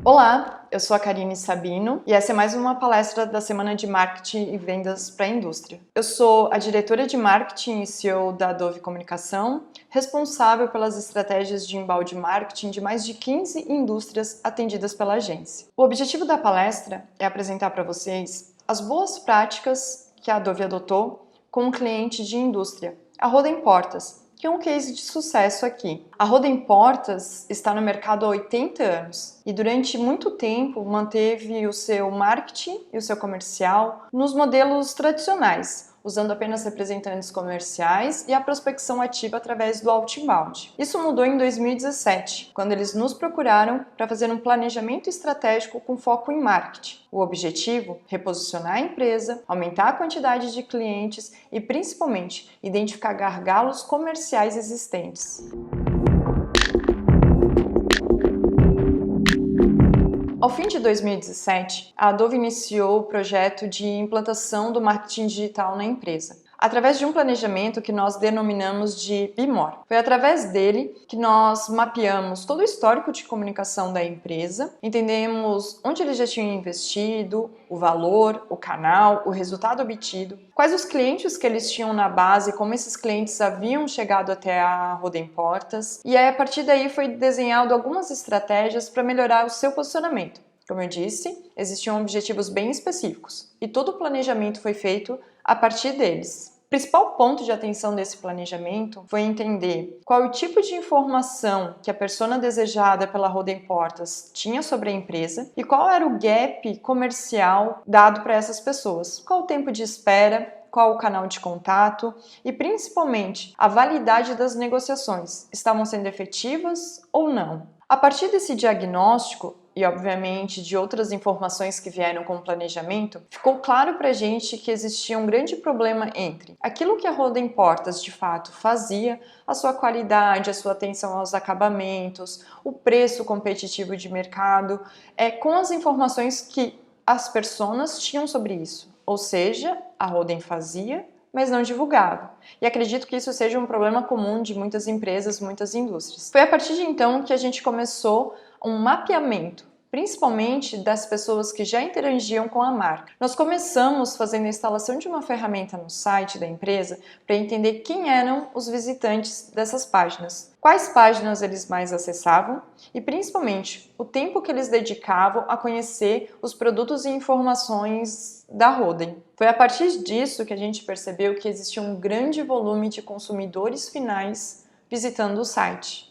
Olá, eu sou a Karine Sabino e essa é mais uma palestra da Semana de Marketing e Vendas para a Indústria. Eu sou a diretora de Marketing e CEO da Dove Comunicação, responsável pelas estratégias de embalde marketing de mais de 15 indústrias atendidas pela agência. O objetivo da palestra é apresentar para vocês as boas práticas que a Dove adotou com um cliente de indústria, a Roden Portas, que é um case de sucesso aqui. A Roden Portas está no mercado há 80 anos e durante muito tempo manteve o seu marketing e o seu comercial nos modelos tradicionais, usando apenas representantes comerciais e a prospecção ativa através do outbound. Isso mudou em 2017, quando eles nos procuraram para fazer um planejamento estratégico com foco em marketing. O objetivo? Reposicionar a empresa, aumentar a quantidade de clientes e, principalmente, identificar gargalos comerciais existentes. Ao fim de 2017, a Dove iniciou o projeto de implantação do marketing digital na empresa, através de um planejamento que nós denominamos de Be More. Foi através dele que nós mapeamos todo o histórico de comunicação da empresa, entendemos onde eles já tinham investido, o valor, o canal, o resultado obtido, quais os clientes que eles tinham na base, como esses clientes haviam chegado até a Roden Portas, e aí a partir daí foi desenhado algumas estratégias para melhorar o seu posicionamento. Como eu disse, existiam objetivos bem específicos e todo o planejamento foi feito a partir deles. O principal ponto de atenção desse planejamento foi entender qual o tipo de informação que a persona desejada pela Roden Portas tinha sobre a empresa e qual era o gap comercial dado para essas pessoas. Qual o tempo de espera, qual o canal de contato e, principalmente, a validade das negociações. Estavam sendo efetivas ou não? A partir desse diagnóstico, e obviamente de outras informações que vieram com o planejamento, ficou claro para a gente que existia um grande problema entre aquilo que a Roden Portas de fato fazia, a sua qualidade, a sua atenção aos acabamentos, o preço competitivo de mercado, com as informações que as personas tinham sobre isso. Ou seja, a Roden fazia, mas não divulgava. E acredito que isso seja um problema comum de muitas empresas, muitas indústrias. Foi a partir de então que a gente começou um mapeamento, principalmente das pessoas que já interagiam com a marca. Nós começamos fazendo a instalação de uma ferramenta no site da empresa para entender quem eram os visitantes dessas páginas, quais páginas eles mais acessavam e, principalmente, o tempo que eles dedicavam a conhecer os produtos e informações da Roden. Foi a partir disso que a gente percebeu que existia um grande volume de consumidores finais visitando o site.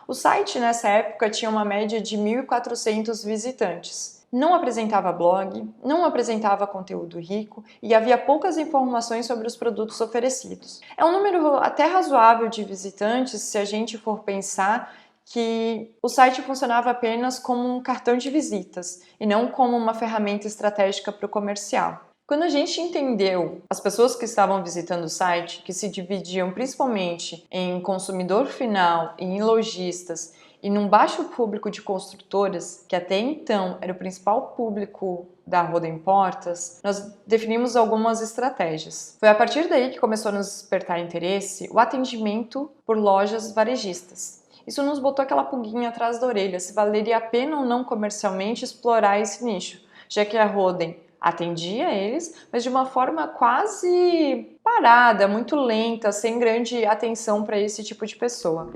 O site, nessa época, tinha uma média de 1.400 visitantes. Não apresentava blog, não apresentava conteúdo rico e havia poucas informações sobre os produtos oferecidos. É um número até razoável de visitantes se a gente for pensar que o site funcionava apenas como um cartão de visitas e não como uma ferramenta estratégica para o comercial. Quando a gente entendeu as pessoas que estavam visitando o site, que se dividiam principalmente em consumidor final e em lojistas, e num baixo público de construtoras, que até então era o principal público da Roden Portas, nós definimos algumas estratégias. Foi a partir daí que começou a nos despertar interesse o atendimento por lojas varejistas. Isso nos botou aquela pulguinha atrás da orelha, se valeria a pena ou não comercialmente explorar esse nicho, já que a Roden atendia eles, mas de uma forma quase parada, muito lenta, sem grande atenção para esse tipo de pessoa.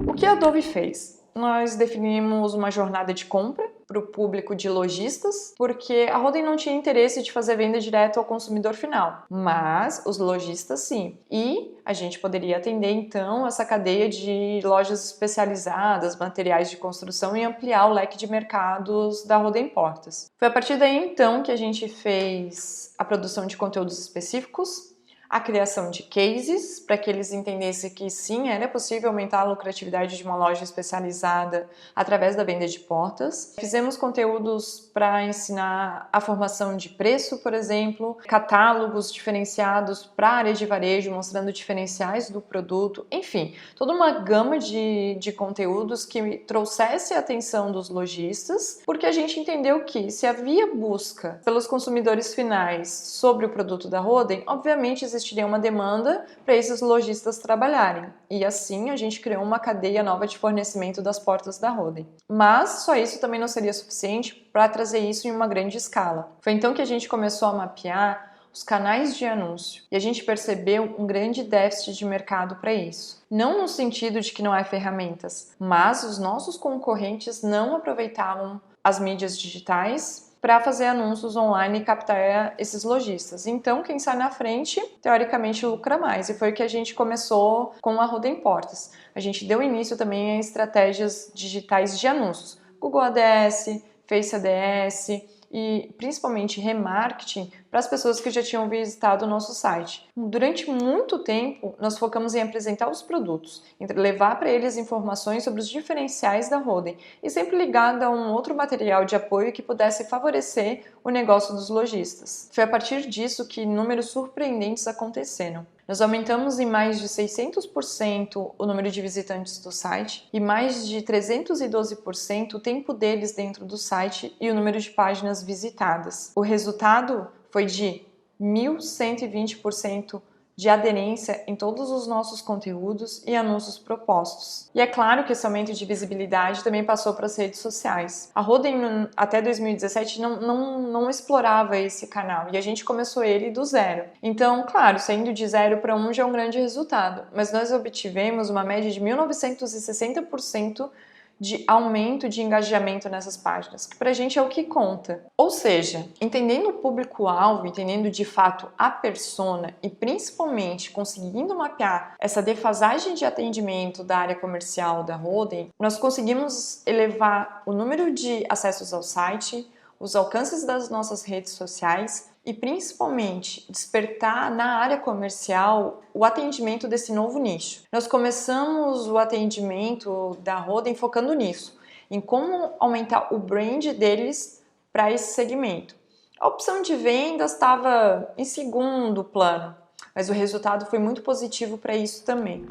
O que a Dove fez? Nós definimos uma jornada de compra para o público de lojistas, porque a Roden não tinha interesse de fazer venda direto ao consumidor final, mas os lojistas sim. E a gente poderia atender então essa cadeia de lojas especializadas, materiais de construção e ampliar o leque de mercados da Roden Portas. Foi a partir daí então que a gente fez a produção de conteúdos específicos, a criação de cases, para que eles entendessem que sim, era possível aumentar a lucratividade de uma loja especializada através da venda de portas. Fizemos conteúdos para ensinar a formação de preço, por exemplo, catálogos diferenciados para a área de varejo, mostrando diferenciais do produto, enfim, toda uma gama de conteúdos que trouxesse a atenção dos lojistas, porque a gente entendeu que se havia busca pelos consumidores finais sobre o produto da Roden, obviamente existiria uma demanda para esses lojistas trabalharem. E assim a gente criou uma cadeia nova de fornecimento das portas da Roden. Mas só isso também não seria suficiente para trazer isso em uma grande escala. Foi então que a gente começou a mapear os canais de anúncio e a gente percebeu um grande déficit de mercado para isso. Não no sentido de que não há ferramentas, mas os nossos concorrentes não aproveitavam as mídias digitais para fazer anúncios online e captar esses lojistas. Então, quem sai na frente, teoricamente, lucra mais. E foi o que a gente começou com a Roden Portas. A gente deu início também a estratégias digitais de anúncios. Google ADS, Face ADS e principalmente remarketing para as pessoas que já tinham visitado o nosso site. Durante muito tempo, nós focamos em apresentar os produtos, em levar para eles informações sobre os diferenciais da Roden e sempre ligado a um outro material de apoio que pudesse favorecer o negócio dos lojistas. Foi a partir disso que números surpreendentes aconteceram. Nós aumentamos em mais de 600% o número de visitantes do site e mais de 312% o tempo deles dentro do site e o número de páginas visitadas. O resultado foi de 1.120% de aderência em todos os nossos conteúdos e anúncios propostos. E é claro que esse aumento de visibilidade também passou para as redes sociais. A Roden, até 2017, não explorava esse canal e a gente começou ele do zero. Então, claro, saindo de 0 para 1 já é um grande resultado, mas nós obtivemos uma média de 1.960% de aumento de engajamento nessas páginas, que pra gente é o que conta. Ou seja, entendendo o público-alvo, entendendo de fato a persona e principalmente conseguindo mapear essa defasagem de atendimento da área comercial da Roden, nós conseguimos elevar o número de acessos ao site, os alcances das nossas redes sociais e principalmente despertar na área comercial o atendimento desse novo nicho. Nós começamos o atendimento da Roden focando nisso, em como aumentar o brand deles para esse segmento. A opção de vendas estava em segundo plano, mas o resultado foi muito positivo para isso também.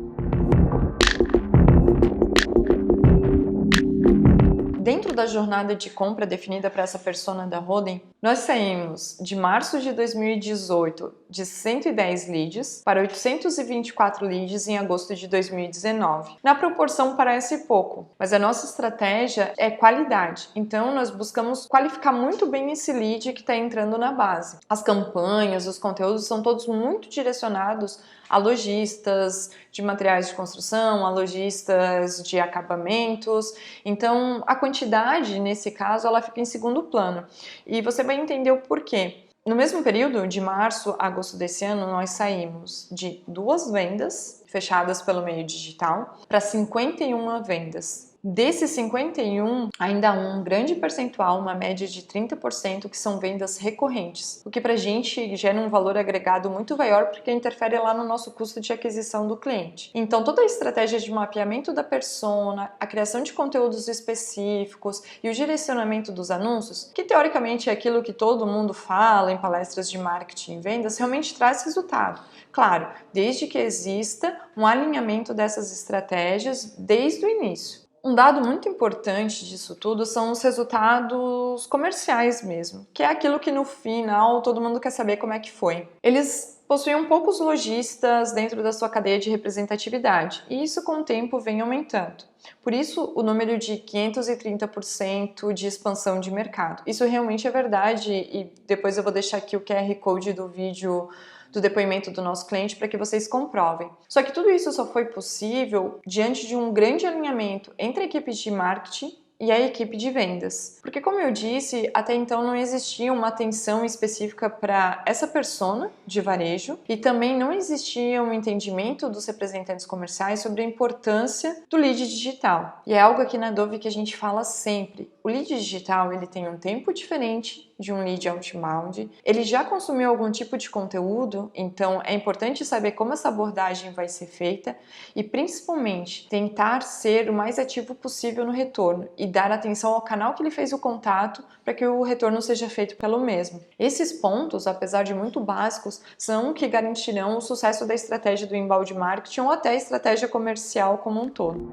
Dentro da jornada de compra definida para essa persona da Roden, nós saímos de março de 2018 de 110 leads para 824 leads em agosto de 2019. Na proporção parece pouco, mas a nossa estratégia é qualidade. Então nós buscamos qualificar muito bem esse lead que está entrando na base. As campanhas, os conteúdos são todos muito direcionados a lojistas de materiais de construção, a lojistas de acabamentos. Então, a quantidade, nesse caso, ela fica em segundo plano. E você vai entender o porquê. No mesmo período, de março a agosto desse ano, nós saímos de 2 vendas fechadas pelo meio digital para 51 vendas. Desses 51, ainda há um grande percentual, uma média de 30%, que são vendas recorrentes, o que pra gente gera um valor agregado muito maior porque interfere lá no nosso custo de aquisição do cliente. Então toda a estratégia de mapeamento da persona, a criação de conteúdos específicos e o direcionamento dos anúncios, que teoricamente é aquilo que todo mundo fala em palestras de marketing e vendas, realmente traz resultado. Claro, desde que exista um alinhamento dessas estratégias desde o início. Um dado muito importante disso tudo são os resultados comerciais mesmo, que é aquilo que no final todo mundo quer saber como é que foi. Eles possuíam poucos lojistas dentro da sua cadeia de representatividade e isso com o tempo vem aumentando. Por isso o número de 530% de expansão de mercado. Isso realmente é verdade e depois eu vou deixar aqui o QR Code do vídeo do depoimento do nosso cliente para que vocês comprovem. Só que tudo isso só foi possível diante de um grande alinhamento entre a equipe de marketing e a equipe de vendas. Porque, como eu disse, até então não existia uma atenção específica para essa persona de varejo e também não existia um entendimento dos representantes comerciais sobre a importância do lead digital. E é algo aqui na Dove que a gente fala sempre. o lead digital ele tem um tempo diferente de um lead outbound, ele já consumiu algum tipo de conteúdo, então é importante saber como essa abordagem vai ser feita e principalmente tentar ser o mais ativo possível no retorno e dar atenção ao canal que ele fez o contato para que o retorno seja feito pelo mesmo. Esses pontos, apesar de muito básicos, são que garantirão o sucesso da estratégia do inbound marketing ou até a estratégia comercial como um todo.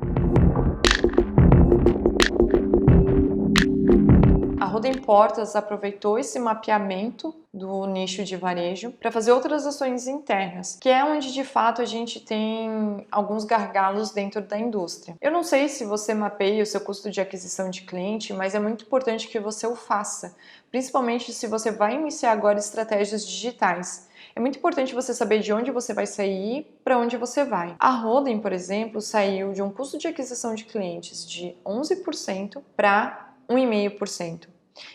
A Roden Portas aproveitou esse mapeamento do nicho de varejo para fazer outras ações internas, que é onde de fato a gente tem alguns gargalos dentro da indústria. Eu não sei se você mapeia o seu custo de aquisição de cliente, mas é muito importante que você o faça, principalmente se você vai iniciar agora estratégias digitais. É muito importante você saber de onde você vai sair e para onde você vai. A Roden, por exemplo, saiu de um custo de aquisição de clientes de 11% para 1,5%.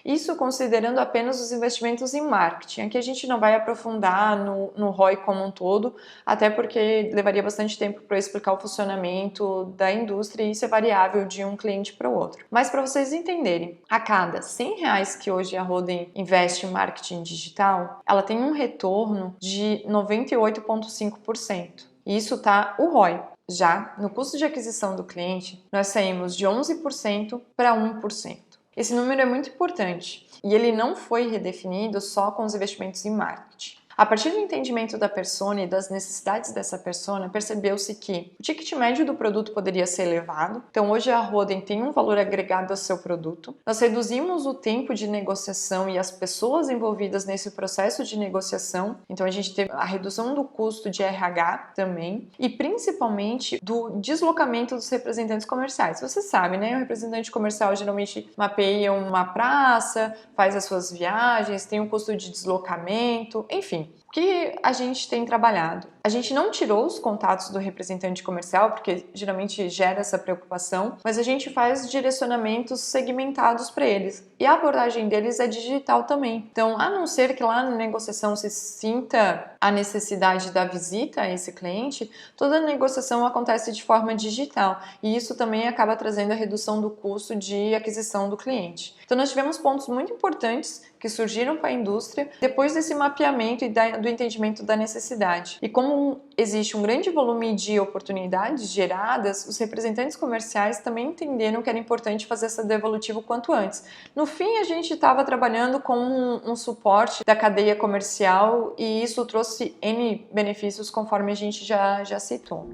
Isso considerando apenas os investimentos em marketing. Aqui a gente não vai aprofundar no ROI como um todo, até porque levaria bastante tempo para eu explicar o funcionamento da indústria e isso é variável de um cliente para o outro. Mas para vocês entenderem, a cada R$100 que hoje a Roden investe em marketing digital, ela tem um retorno de 98,5%. Isso tá o ROI. Já no custo de aquisição do cliente, nós saímos de 11% para 1%. Esse número é muito importante e ele não foi redefinido só com os investimentos em marketing. A partir do entendimento da persona e das necessidades dessa persona, percebeu-se que o ticket médio do produto poderia ser elevado. Então, hoje a Roden tem um valor agregado ao seu produto. Nós reduzimos o tempo de negociação e as pessoas envolvidas nesse processo de negociação. Então, a gente teve a redução do custo de RH também e principalmente do deslocamento dos representantes comerciais. Você sabe, né? O representante comercial geralmente mapeia uma praça, faz as suas viagens, tem um custo de deslocamento, enfim. O que a gente tem trabalhado? A gente não tirou os contatos do representante comercial, porque geralmente gera essa preocupação, mas a gente faz direcionamentos segmentados para eles. E a abordagem deles é digital também. Então, a não ser que lá na negociação se sinta a necessidade da visita a esse cliente, toda a negociação acontece de forma digital. E isso também acaba trazendo a redução do custo de aquisição do cliente. Então, nós tivemos pontos muito importantes que surgiram para a indústria depois desse mapeamento e do entendimento da necessidade. E como existe um grande volume de oportunidades geradas, os representantes comerciais também entenderam que era importante fazer essa devolutiva o quanto antes. No fim, a gente estava trabalhando com um suporte da cadeia comercial e isso trouxe N benefícios conforme a gente já citou.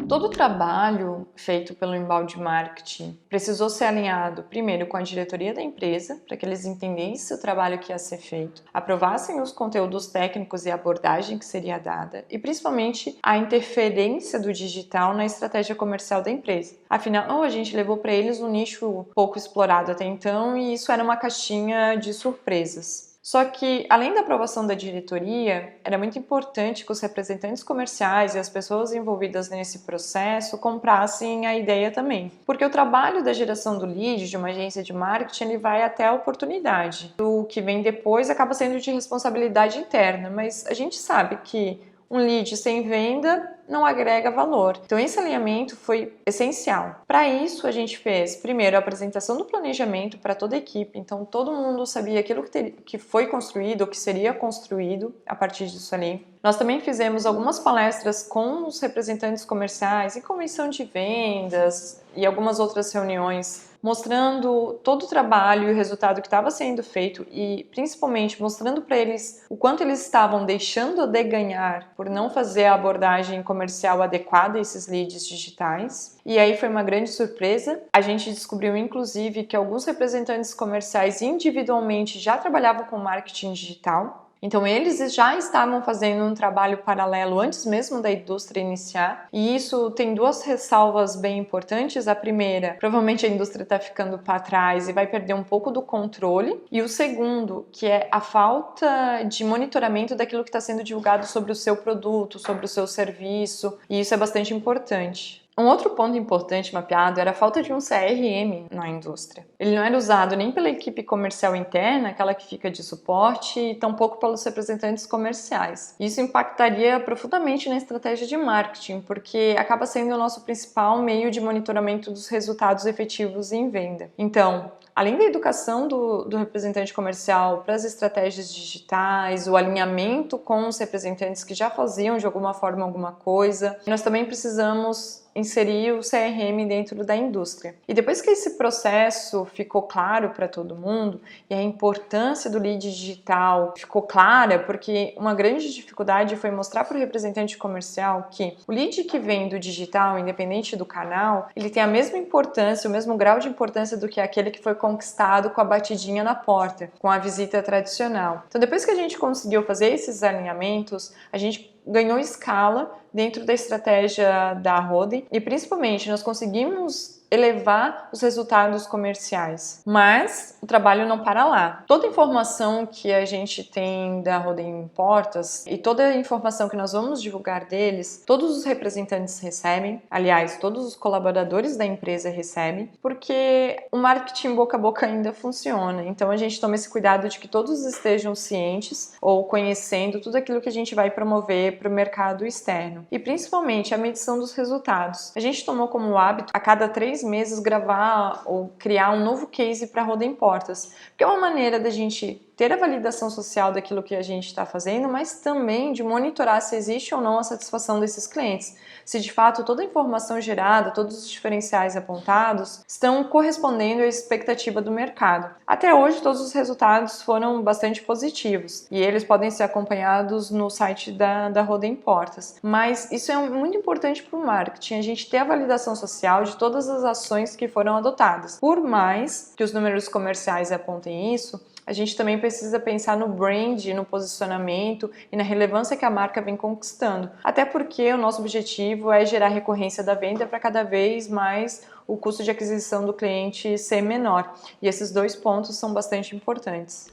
Todo o trabalho feito pelo inbound marketing precisou ser alinhado primeiro com a diretoria da empresa, para que eles entendessem o trabalho que ia ser feito, aprovassem os conteúdos técnicos e a abordagem que seria dada e principalmente a interferência do digital na estratégia comercial da empresa. Afinal, a gente levou para eles um nicho pouco explorado até então e isso era uma caixinha de surpresas. Só que, além da aprovação da diretoria, era muito importante que os representantes comerciais e as pessoas envolvidas nesse processo comprassem a ideia também. Porque o trabalho da geração do lead de uma agência de marketing ele vai até a oportunidade. O que vem depois acaba sendo de responsabilidade interna, mas a gente sabe que um lead sem venda não agrega valor. Então esse alinhamento foi essencial. Para isso a gente fez primeiro a apresentação do planejamento para toda a equipe, então todo mundo sabia aquilo que foi construído ou que seria construído a partir disso ali. Nós também fizemos algumas palestras com os representantes comerciais em comissão de vendas e algumas outras reuniões mostrando todo o trabalho e o resultado que estava sendo feito e principalmente mostrando para eles o quanto eles estavam deixando de ganhar por não fazer a abordagem comercial adequada a esses leads digitais. E aí foi uma grande surpresa. A gente descobriu inclusive que alguns representantes comerciais individualmente já trabalhavam com marketing digital. Então eles já estavam fazendo um trabalho paralelo antes mesmo da indústria iniciar e isso tem duas ressalvas bem importantes. A primeira, provavelmente a indústria está ficando para trás e vai perder um pouco do controle e o segundo, que é a falta de monitoramento daquilo que está sendo divulgado sobre o seu produto, sobre o seu serviço e isso é bastante importante. Um outro ponto importante mapeado era a falta de um CRM na indústria. Ele não era usado nem pela equipe comercial interna, aquela que fica de suporte, e tampouco pelos representantes comerciais. Isso impactaria profundamente na estratégia de marketing, porque acaba sendo o nosso principal meio de monitoramento dos resultados efetivos em venda. Então, além da educação do representante comercial para as estratégias digitais, o alinhamento com os representantes que já faziam de alguma forma alguma coisa, nós também precisamos inserir o CRM dentro da indústria. E depois que esse processo ficou claro para todo mundo e a importância do lead digital ficou clara, porque uma grande dificuldade foi mostrar para o representante comercial que o lead que vem do digital, independente do canal, ele tem a mesma importância, o mesmo grau de importância do que aquele que foi conquistado com a batidinha na porta, com a visita tradicional. Então, depois que a gente conseguiu fazer esses alinhamentos, a gente ganhou escala dentro da estratégia da Roden e principalmente nós conseguimos elevar os resultados comerciais. Mas o trabalho não para lá. Toda informação que a gente tem da Roden Portas e toda a informação que nós vamos divulgar deles, todos os representantes recebem, aliás, todos os colaboradores da empresa recebem, porque o marketing boca a boca ainda funciona. Então a gente toma esse cuidado de que todos estejam cientes ou conhecendo tudo aquilo que a gente vai promover para o mercado externo. E principalmente a medição dos resultados. A gente tomou como hábito a cada 3 meses gravar ou criar um novo case para Roden Portas, que é uma maneira da gente ter a validação social daquilo que a gente está fazendo, mas também de monitorar se existe ou não a satisfação desses clientes, se de fato toda a informação gerada, todos os diferenciais apontados estão correspondendo à expectativa do mercado. Até hoje todos os resultados foram bastante positivos e eles podem ser acompanhados no site da Roden Portas, mas isso é muito importante para o marketing, a gente ter a validação social de todas as ações que foram adotadas. Por mais que os números comerciais apontem isso, a gente também precisa pensar no brand, no posicionamento e na relevância que a marca vem conquistando. Até porque o nosso objetivo é gerar recorrência da venda para cada vez mais o custo de aquisição do cliente ser menor. E esses 2 pontos são bastante importantes.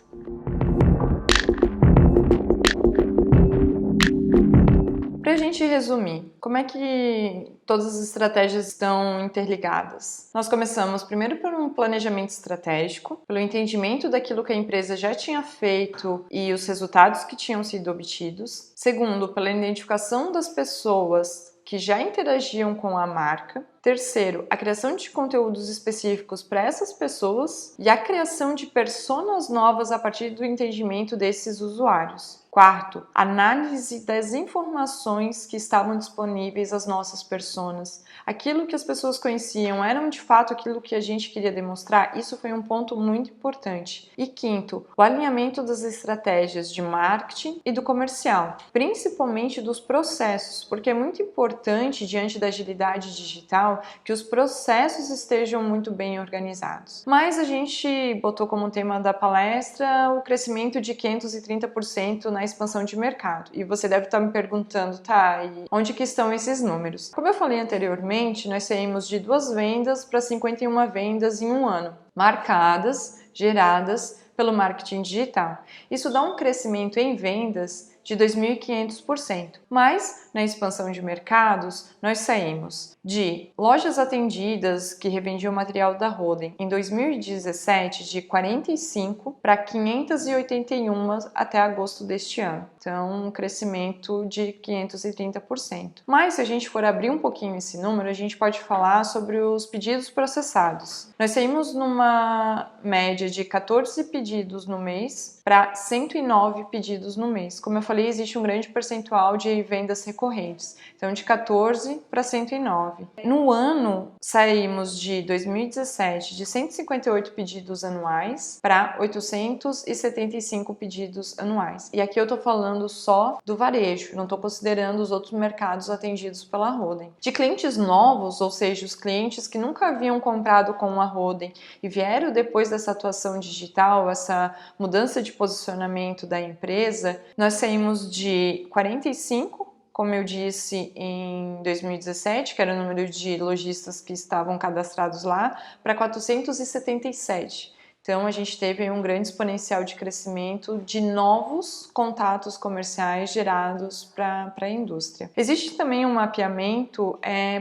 Para a gente resumir, como é que todas as estratégias estão interligadas? Nós começamos primeiro por um planejamento estratégico, pelo entendimento daquilo que a empresa já tinha feito e os resultados que tinham sido obtidos. Segundo, pela identificação das pessoas que já interagiam com a marca. Terceiro, a criação de conteúdos específicos para essas pessoas e a criação de personas novas a partir do entendimento desses usuários. Quarto, análise das informações que estavam disponíveis às nossas personas. Aquilo que as pessoas conheciam eram de fato aquilo que a gente queria demonstrar? Isso foi um ponto muito importante. E quinto, o alinhamento das estratégias de marketing e do comercial, principalmente dos processos, porque é muito importante, diante da agilidade digital, que os processos estejam muito bem organizados. Mas a gente botou como tema da palestra o crescimento de 530% na expansão de mercado. E você deve estar me perguntando, tá, e onde que estão esses números? Como eu falei anteriormente, nós saímos de 2 vendas para 51 vendas em um ano, marcadas, geradas pelo marketing digital. Isso dá um crescimento em vendas de 2.500%. Mas, na expansão de mercados, nós saímos de lojas atendidas que revendiam material da Roden em 2017 de 45 para 581 até agosto deste ano. Então, um crescimento de 530%. Mas, se a gente for abrir um pouquinho esse número, a gente pode falar sobre os pedidos processados. Nós saímos numa média de 14 pedidos no mês para 109 pedidos no mês. Como eu falei, existe um grande percentual de vendas recorrentes, então de 14 para 109. No ano, saímos de 2017 de 158 pedidos anuais para 875 pedidos anuais. E aqui eu estou falando só do varejo, não estou considerando os outros mercados atendidos pela Roden. De clientes novos, ou seja, os clientes que nunca haviam comprado com a Roden e vieram depois dessa atuação digital, essa mudança de posicionamento da empresa, nós saímos de 45, como eu disse, em 2017, que era o número de lojistas que estavam cadastrados lá, para 477. Então a gente teve aí um grande exponencial de crescimento de novos contatos comerciais gerados para a indústria. Existe também um mapeamento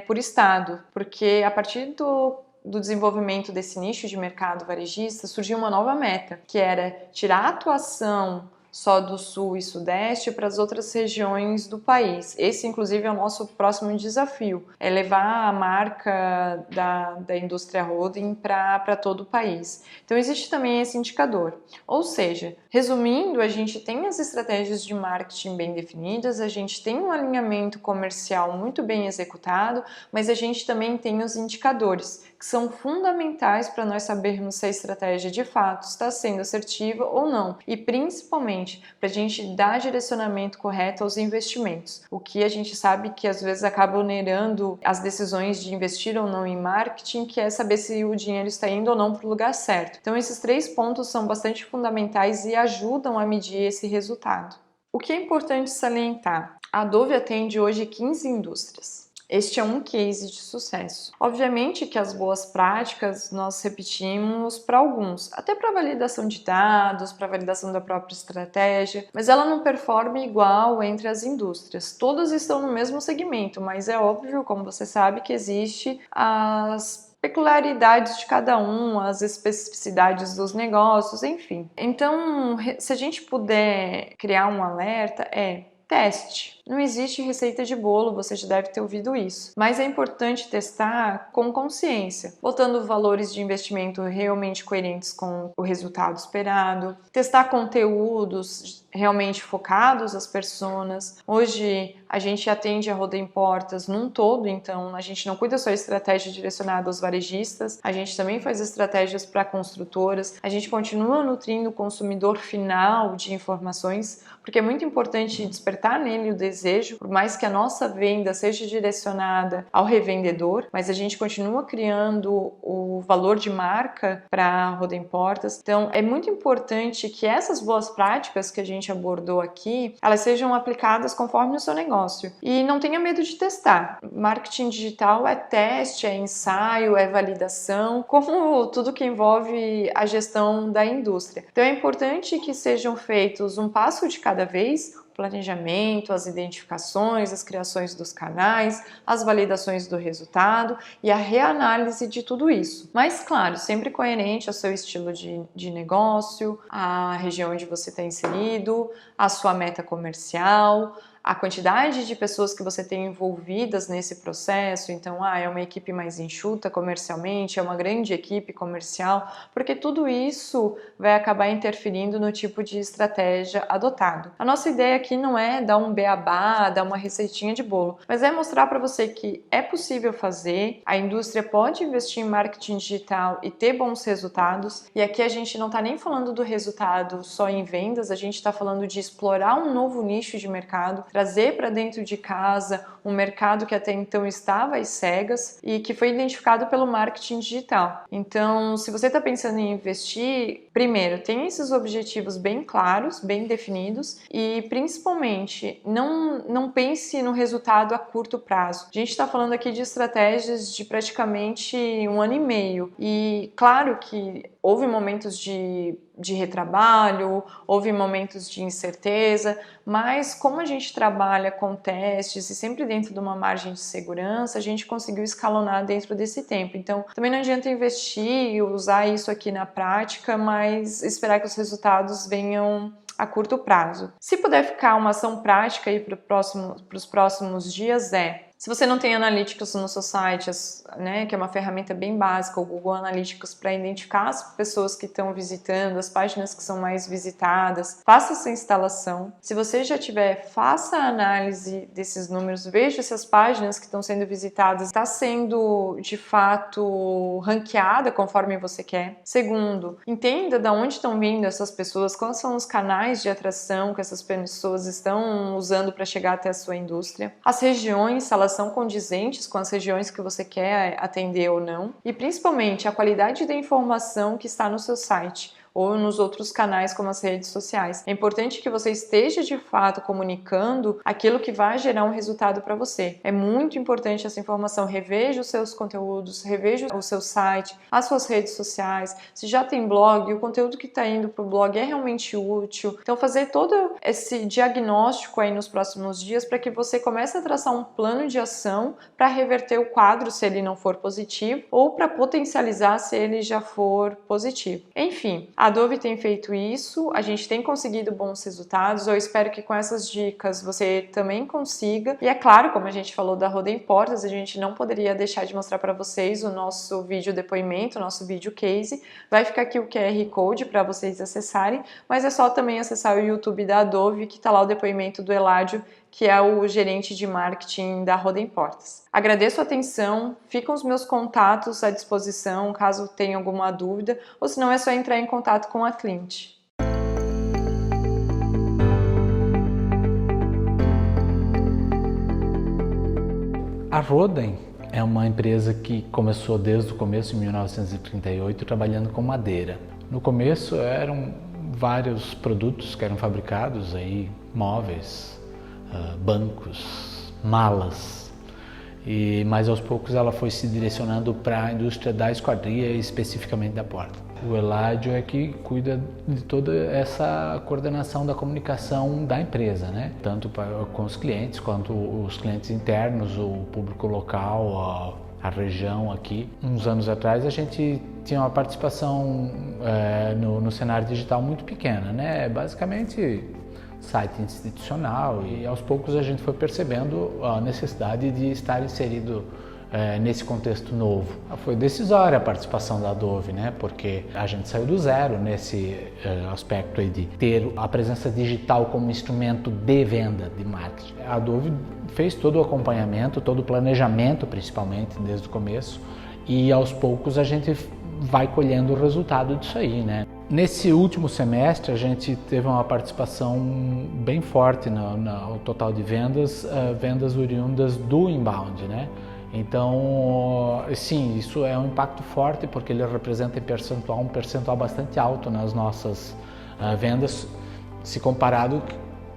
por estado, porque a partir do desenvolvimento desse nicho de mercado varejista, surgiu uma nova meta, que era tirar a atuação só do sul e sudeste para as outras regiões do país. Esse, inclusive, é o nosso próximo desafio, é levar a marca da indústria holding para todo o país. Então, existe também esse indicador. Ou seja, resumindo, a gente tem as estratégias de marketing bem definidas, a gente tem um alinhamento comercial muito bem executado, mas a gente também tem os indicadores, que são fundamentais para nós sabermos se a estratégia de fato está sendo assertiva ou não, e principalmente para a gente dar direcionamento correto aos investimentos, o que a gente sabe que às vezes acaba onerando as decisões de investir ou não em marketing, que é saber se o dinheiro está indo ou não para o lugar certo. Então esses 3 pontos são bastante fundamentais e ajudam a medir esse resultado. O que é importante salientar? A Dove atende hoje 15 indústrias. Este é um case de sucesso. Obviamente que as boas práticas nós repetimos para alguns, até para validação de dados, para validação da própria estratégia, mas ela não performa igual entre as indústrias. Todas estão no mesmo segmento, mas é óbvio, como você sabe, que existe as peculiaridades de cada um, as especificidades dos negócios, enfim. Então, se a gente puder criar um alerta, teste. Não existe receita de bolo, você já deve ter ouvido isso. Mas é importante testar com consciência, botando valores de investimento realmente coerentes com o resultado esperado, testar conteúdos realmente focados às personas. Hoje a gente atende a Roden Portas num todo, então a gente não cuida só de estratégia direcionada aos varejistas, a gente também faz estratégias para construtoras, a gente continua nutrindo o consumidor final de informações, porque é muito importante despertar nele o desejo, por mais que a nossa venda seja direcionada ao revendedor, mas a gente continua criando o valor de marca para a Roden Portas. Então é muito importante que essas boas práticas que a gente abordou aqui, elas sejam aplicadas conforme o seu negócio. E não tenha medo de testar. Marketing digital é teste, é ensaio, é validação, como tudo que envolve a gestão da indústria. Então é importante que sejam feitos um passo de cada vez, o planejamento, as identificações, as criações dos canais, as validações do resultado e a reanálise de tudo isso. Mas, claro, sempre coerente ao seu estilo de negócio, a região onde você está inserido, a sua meta comercial, a quantidade de pessoas que você tem envolvidas nesse processo. Então, é uma equipe mais enxuta comercialmente, é uma grande equipe comercial, porque tudo isso vai acabar interferindo no tipo de estratégia adotado. A nossa ideia aqui não é dar um beabá, dar uma receitinha de bolo, mas é mostrar para você que é possível fazer, a indústria pode investir em marketing digital e ter bons resultados, e aqui a gente não está nem falando do resultado só em vendas, a gente está falando de explorar um novo nicho de mercado, trazer para dentro de casa um mercado que até então estava às cegas e que foi identificado pelo marketing digital. Então, se você está pensando em investir, primeiro, tenha esses objetivos bem claros, bem definidos e, principalmente, não pense no resultado a curto prazo. A gente está falando aqui de estratégias de praticamente 1 ano e meio e, claro que houve momentos de retrabalho, houve momentos de incerteza, mas como a gente trabalha com testes e sempre dentro de uma margem de segurança, a gente conseguiu escalonar dentro desse tempo. Então, também não adianta investir e usar isso aqui na prática, mas esperar que os resultados venham a curto prazo. Se puder ficar uma ação prática aí para os próximos dias se você não tem Analytics no seu site, que é uma ferramenta bem básica, o Google Analytics, para identificar as pessoas que estão visitando, as páginas que são mais visitadas, faça essa instalação. Se você já tiver, faça a análise desses números, veja se as páginas que estão sendo visitadas está sendo de fato ranqueada conforme você quer. Segundo, entenda de onde estão vindo essas pessoas, quais são os canais de atração que essas pessoas estão usando para chegar até a sua indústria. As regiões, se elas são condizentes com as regiões que você quer atender ou não, e principalmente a qualidade da informação que está no seu site. ou nos outros canais como as redes sociais. É importante que você esteja de fato comunicando aquilo que vai gerar um resultado para você. É muito importante essa informação. Reveja os seus conteúdos, reveja o seu site, as suas redes sociais. Se já tem blog, o conteúdo que está indo para o blog é realmente útil. Então fazer todo esse diagnóstico aí nos próximos dias para que você comece a traçar um plano de ação para reverter o quadro se ele não for positivo ou para potencializar se ele já for positivo. Enfim, a Adobe tem feito isso, a gente tem conseguido bons resultados, eu espero que com essas dicas você também consiga. E é claro, como a gente falou da Roda em Portas, a gente não poderia deixar de mostrar para vocês o nosso vídeo depoimento, o nosso vídeo case. Vai ficar aqui o QR Code para vocês acessarem, mas é só também acessar o YouTube da Adobe, que está lá o depoimento do Eládio, que é o gerente de marketing da Roda em Portas. Agradeço a atenção, ficam os meus contatos à disposição caso tenha alguma dúvida, ou se não é só entrar em contato com a cliente. A Roden é uma empresa que começou desde o começo, em 1938, trabalhando com madeira. No começo eram vários produtos que eram fabricados, aí, móveis, bancos, malas, mas aos poucos ela foi se direcionando para a indústria da esquadria e especificamente da porta. O Eládio é que cuida de toda essa coordenação da comunicação da empresa, né? Tanto com os clientes quanto os clientes internos, o público local, a região aqui. Uns anos atrás a gente tinha uma participação no cenário digital muito pequena, né? Basicamente site institucional, e aos poucos a gente foi percebendo a necessidade de estar inserido nesse contexto novo. Foi decisória a participação da Adobe, né? Porque a gente saiu do zero nesse aspecto aí de ter a presença digital como instrumento de venda, de marketing. A Adobe fez todo o acompanhamento, todo o planejamento, principalmente desde o começo, e aos poucos a gente vai colhendo o resultado disso aí, né? Nesse último semestre a gente teve uma participação bem forte no total de vendas, vendas oriundas do inbound, né? Então, sim, isso é um impacto forte porque ele representa um percentual bastante alto nas nossas vendas, se comparado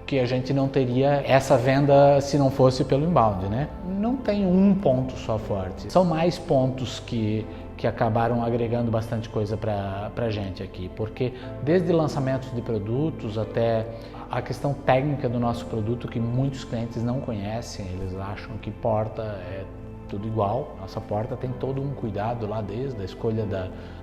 que a gente não teria essa venda se não fosse pelo inbound, né? Não tem um ponto só forte, são mais pontos que acabaram agregando bastante coisa para a gente aqui, porque desde lançamentos de produtos até a questão técnica do nosso produto que muitos clientes não conhecem, eles acham que porta é tudo igual. Nossa porta tem todo um cuidado lá, desde a escolha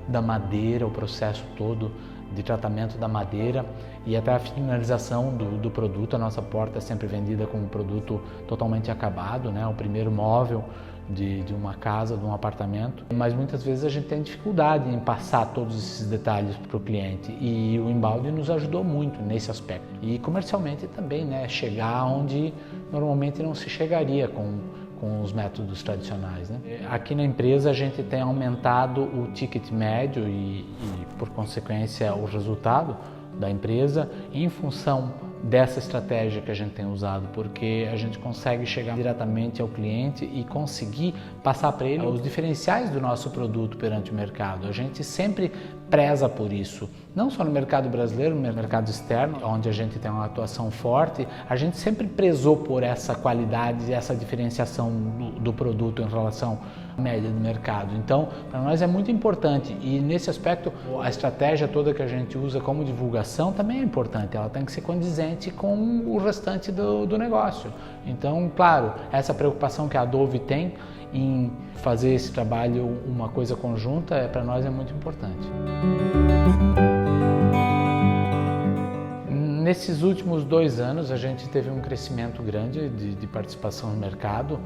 da madeira, o processo todo de tratamento da madeira e até a finalização do produto. A nossa porta é sempre vendida como um produto totalmente acabado, né? O primeiro móvel de uma casa, de um apartamento, mas muitas vezes a gente tem dificuldade em passar todos esses detalhes para o cliente, e o inbound nos ajudou muito nesse aspecto. E comercialmente também, né? Chegar onde normalmente não se chegaria com os métodos tradicionais, né? Aqui na empresa a gente tem aumentado o ticket médio e por consequência o resultado da empresa em função dessa estratégia que a gente tem usado, porque a gente consegue chegar diretamente ao cliente e conseguir passar para ele os diferenciais do nosso produto perante o mercado. A gente sempre preza por isso, não só no mercado brasileiro, no mercado externo, onde a gente tem uma atuação forte, a gente sempre prezou por essa qualidade e essa diferenciação do produto em relação à média do mercado. Então, para nós é muito importante, e nesse aspecto, a estratégia toda que a gente usa como divulgação também é importante, ela tem que ser condizente com o restante do negócio. Então, claro, essa preocupação que a Adobe tem em fazer esse trabalho uma coisa conjunta, para nós é muito importante. Nesses últimos 2 anos a gente teve um crescimento grande de participação no mercado,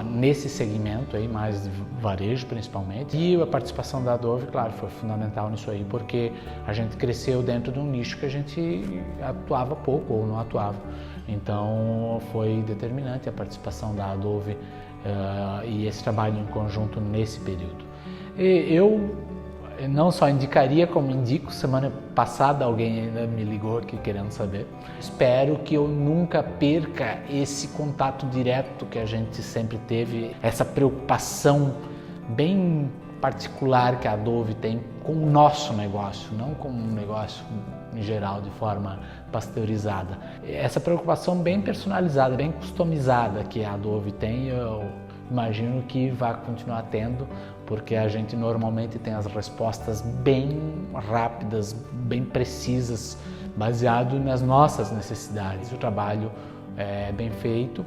nesse segmento aí, mais de varejo principalmente, e a participação da Adobe, claro, foi fundamental nisso aí, porque a gente cresceu dentro de um nicho que a gente atuava pouco ou não atuava. Então foi determinante a participação da Adobe e esse trabalho em conjunto nesse período. E eu não só indicaria, como indico. Semana passada alguém ainda me ligou aqui querendo saber. Espero que eu nunca perca esse contato direto que a gente sempre teve, essa preocupação bem particular que a Adobe tem com o nosso negócio, não com um negócio em geral de forma pasteurizada. Essa preocupação bem personalizada, bem customizada que a Adobe tem, eu imagino que vai continuar tendo, porque a gente normalmente tem as respostas bem rápidas, bem precisas, baseado nas nossas necessidades. O trabalho é bem feito,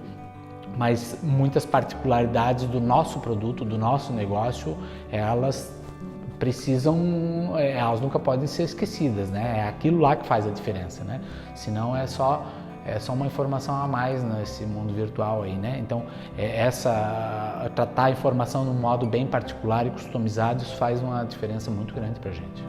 mas muitas particularidades do nosso produto, do nosso negócio, elas nunca podem ser esquecidas, né? É aquilo lá que faz a diferença, né? Senão é só uma informação a mais nesse mundo virtual aí, né? Então, tratar a informação de um modo bem particular e customizado, isso faz uma diferença muito grande pra gente.